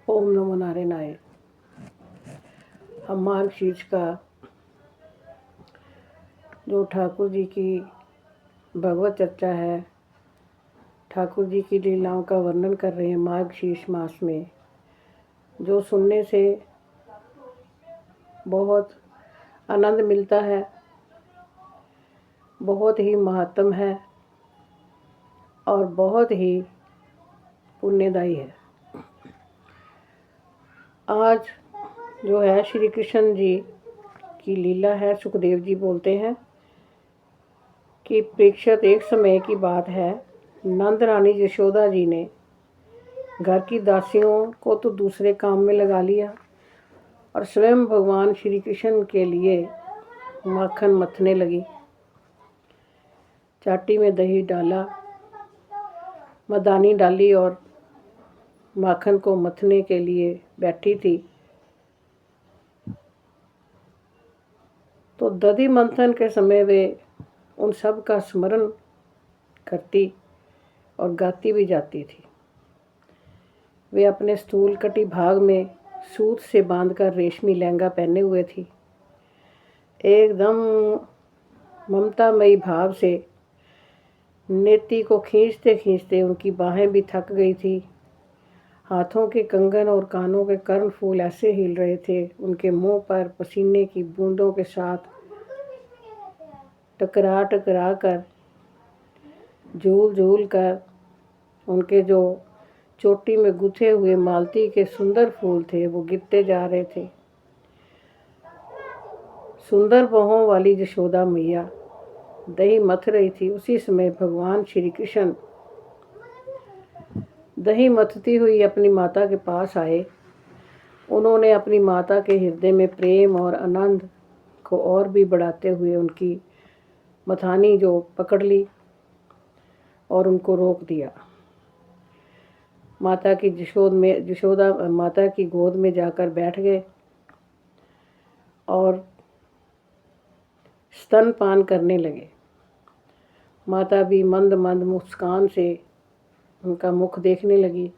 ओम नमो नारायणाय। हम मार्गशीर्ष का जो ठाकुर जी की भगवत चर्चा है, ठाकुर जी की लीलाओं का वर्णन कर रहे हैं मार्गशीर्ष मास में, जो सुनने से बहुत आनंद मिलता है, बहुत ही महात्म है और बहुत ही पुण्यदायी है। आज जो है श्री कृष्ण जी की लीला है। सुखदेव जी बोलते हैं कि परीक्षित, एक समय की बात है, नंद रानी यशोदा जी ने घर की दासियों को तो दूसरे काम में लगा लिया और स्वयं भगवान श्री कृष्ण के लिए माखन मथने लगी। चाटी में दही डाला, मदानी डाली और माखन को मथने के लिए बैठी थी तो दधि मंथन के समय वे उन सब का स्मरण करती और गाती भी जाती थी। वे अपने स्थूल कटी भाग में सूत से बांधकर रेशमी लहंगा पहने हुए थी। एकदम ममतामयी भाव से नेति को खींचते खींचते उनकी बाहें भी थक गई थी। हाथों के कंगन और कानों के कर्णफूल ऐसे हिल रहे थे, उनके मुंह पर पसीने की बूंदों के साथ टकरा टकरा कर, झूल झूल कर उनके जो चोटी में गुथे हुए मालती के सुंदर फूल थे वो गिरते जा रहे थे। सुंदर बाहों वाली यशोदा मैया दही मथ रही थी। उसी समय भगवान श्री कृष्ण दही मथती हुई अपनी माता के पास आए। उन्होंने अपनी माता के हृदय में प्रेम और आनंद को और भी बढ़ाते हुए उनकी मथानी जो पकड़ ली और उनको रोक दिया। माता की यशोदा माता की गोद में जाकर बैठ गए और स्तनपान करने लगे। माता भी मंद मंद मुस्कान से उनका मुख देखने लगी।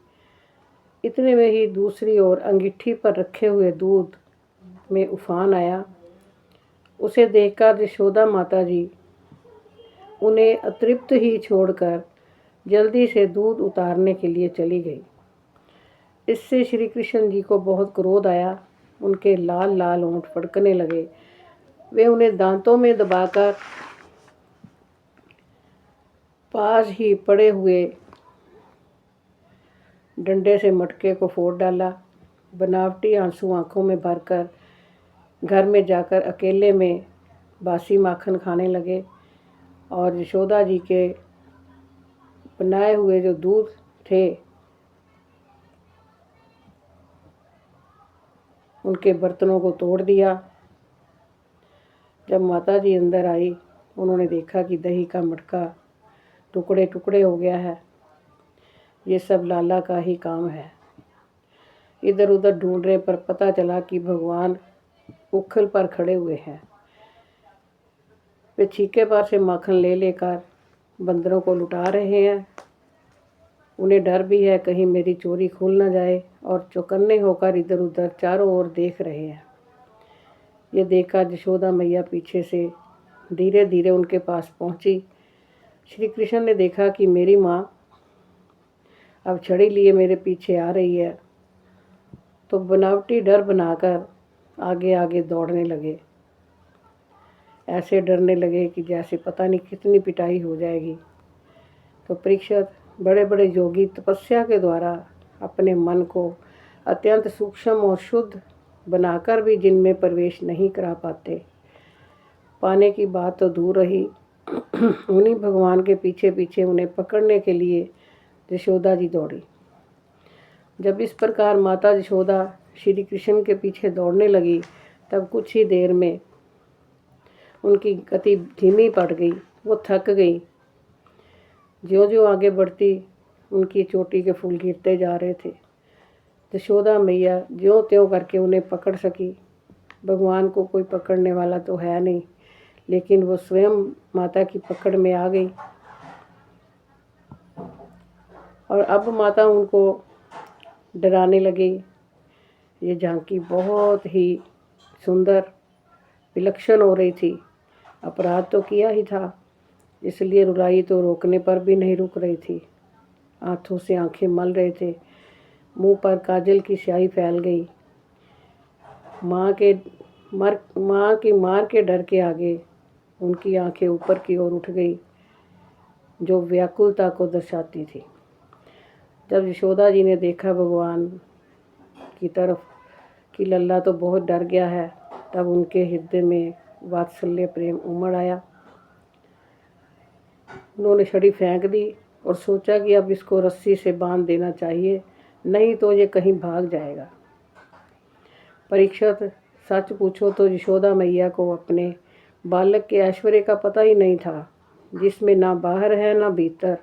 इतने में ही दूसरी ओर अंगीठी पर रखे हुए दूध में उफान आया। उसे देखकर यशोदा माता जी उन्हें अतृप्त ही छोड़कर जल्दी से दूध उतारने के लिए चली गई। इससे श्री कृष्ण जी को बहुत क्रोध आया। उनके लाल लाल होंठ फड़कने लगे। वे उन्हें दांतों में दबाकर पास ही पड़े हुए डंडे से मटके को फोड़ डाला। बनावटी आंसू आंखों में भरकर घर में जाकर अकेले में बासी माखन खाने लगे और यशोदा जी के बनाए हुए जो दूध थे उनके बर्तनों को तोड़ दिया। जब माता जी अंदर आई, उन्होंने देखा कि दही का मटका टुकड़े टुकड़े हो गया है। ये सब लाला का ही काम है। इधर उधर ढूंढने पर पता चला कि भगवान उखल पर खड़े हुए हैं। वे छीके पर से माखन ले लेकर बंदरों को लुटा रहे हैं। उन्हें डर भी है कहीं मेरी चोरी खुल न जाए और चौकन्ने होकर इधर उधर चारों ओर देख रहे हैं। ये देखकर यशोदा मैया पीछे से धीरे धीरे उनके पास पहुंची। श्री कृष्ण ने देखा कि मेरी माँ अब छड़ी लिए मेरे पीछे आ रही है, तो बनावटी डर बनाकर आगे आगे दौड़ने लगे। ऐसे डरने लगे कि जैसे पता नहीं कितनी पिटाई हो जाएगी। तो परीक्षित, बड़े बड़े योगी तपस्या के द्वारा अपने मन को अत्यंत सूक्ष्म और शुद्ध बनाकर भी जिनमें प्रवेश नहीं करा पाते। पाने की बात तो दूर रही, उन्हीं भगवान के पीछे पीछे उन्हें पकड़ने के लिए यशोदा जी दौड़ी। जब इस प्रकार माता यशोदा श्री कृष्ण के पीछे दौड़ने लगी, तब कुछ ही देर में उनकी गति धीमी पड़ गई। वो थक गई। ज्यों ज्यों आगे बढ़ती, उनकी चोटी के फूल गिरते जा रहे थे। यशोदा मैया ज्यों त्यों करके उन्हें पकड़ सकी। भगवान को कोई पकड़ने वाला तो है नहीं, लेकिन वो स्वयं माता की पकड़ में आ गई और अब माता उनको डराने लगी ये झांकी बहुत ही सुंदर विलक्षण हो रही थी। अपराध तो किया ही था, इसलिए रुलाई तो रोकने पर भी नहीं रुक रही थी। हाथों से आंखें मल रहे थे, मुंह पर काजल की स्याही फैल गई। माँ की मार के डर के आगे उनकी आंखें ऊपर की ओर उठ गई, जो व्याकुलता को दर्शाती थी। जब यशोदा जी ने देखा भगवान की तरफ कि लल्ला तो बहुत डर गया है, तब उनके हृदय में वात्सल्य प्रेम उमड़ आया। उन्होंने छड़ी फेंक दी और सोचा कि अब इसको रस्सी से बांध देना चाहिए, नहीं तो ये कहीं भाग जाएगा। परीक्षित, सच पूछो तो यशोदा मैया को अपने बालक के ऐश्वर्य का पता ही नहीं था, जिसमें ना बाहर है ना भीतर,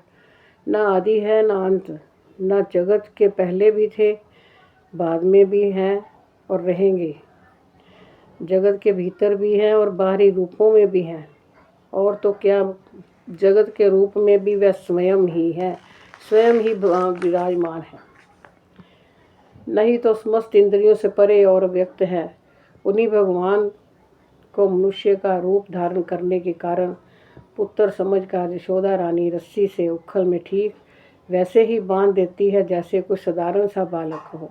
ना आदि है ना अंत, ना जगत के पहले भी थे, बाद में भी हैं और रहेंगे। जगत के भीतर भी हैं और बाहरी रूपों में भी हैं, और तो क्या जगत के रूप में भी वह स्वयं ही है, स्वयं ही विराजमान है। नहीं तो समस्त इंद्रियों से परे और व्यक्त है। उन्हीं भगवान को मनुष्य का रूप धारण करने के कारण पुत्र समझकर यशोदा रानी रस्सी से उखल में ठीक वैसे ही बांध देती है जैसे कोई साधारण सा बालक हो।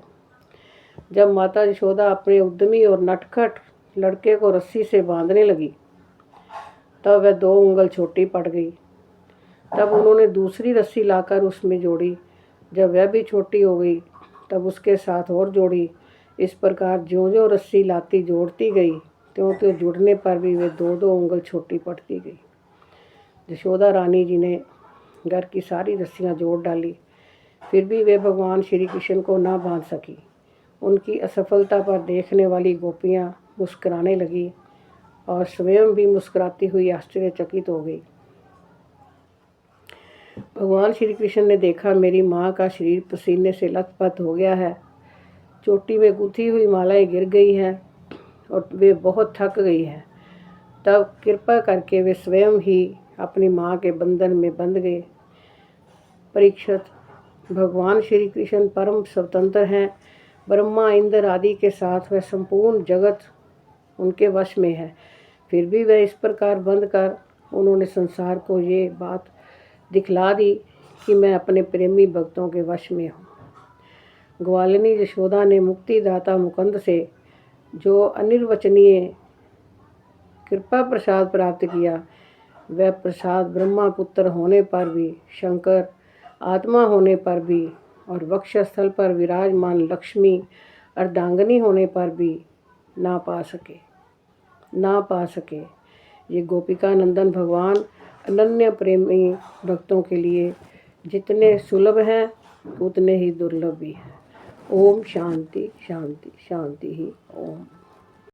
जब माता यशोदा अपने उद्यमी और नटखट लड़के को रस्सी से बांधने लगी, तब वह 2 उंगल छोटी पड़ गई। तब उन्होंने दूसरी रस्सी लाकर उसमें जोड़ी। जब वह भी छोटी हो गई, तब उसके साथ और जोड़ी। इस प्रकार ज्यों-ज्यों रस्सी लाती जोड़ती गई, त्यों-त्यों जुड़ने पर भी वे 2-2 उंगल छोटी पड़ती गई। यशोदा रानी जी ने घर की सारी रस्सियां जोड़ डाली, फिर भी वे भगवान श्री कृष्ण को ना बांध सकी। उनकी असफलता पर देखने वाली गोपियां मुस्कुराने लगी और स्वयं भी मुस्कुराती हुई आश्चर्यचकित हो गई। भगवान श्री कृष्ण ने देखा, मेरी माँ का शरीर पसीने से लथपथ हो गया है, चोटी में गुथी हुई मालाएं गिर गई हैं और वे बहुत थक गई है। तब कृपा करके वे स्वयं ही अपनी माँ के बंधन में बंध गए। परीक्षित, भगवान श्री कृष्ण परम स्वतंत्र हैं। ब्रह्मा इंद्र आदि के साथ वह संपूर्ण जगत उनके वश में है, फिर भी वह इस प्रकार बंद कर उन्होंने संसार को ये बात दिखला दी कि मैं अपने प्रेमी भक्तों के वश में हूँ। ग्वालिनी यशोदा ने मुक्तिदाता मुकुंद से जो अनिर्वचनीय कृपा प्रसाद प्राप्त किया, वह प्रसाद ब्रह्मा पुत्र होने पर भी, शंकर आत्मा होने पर भी और वक्षस्थल पर विराजमान लक्ष्मी अर्धांगिनी होने पर भी ना पा सके। ये गोपिका नंदन भगवान अनन्य प्रेमी भक्तों के लिए जितने सुलभ हैं उतने ही दुर्लभ भी हैं। ओम शांति शांति शांति ही ओम।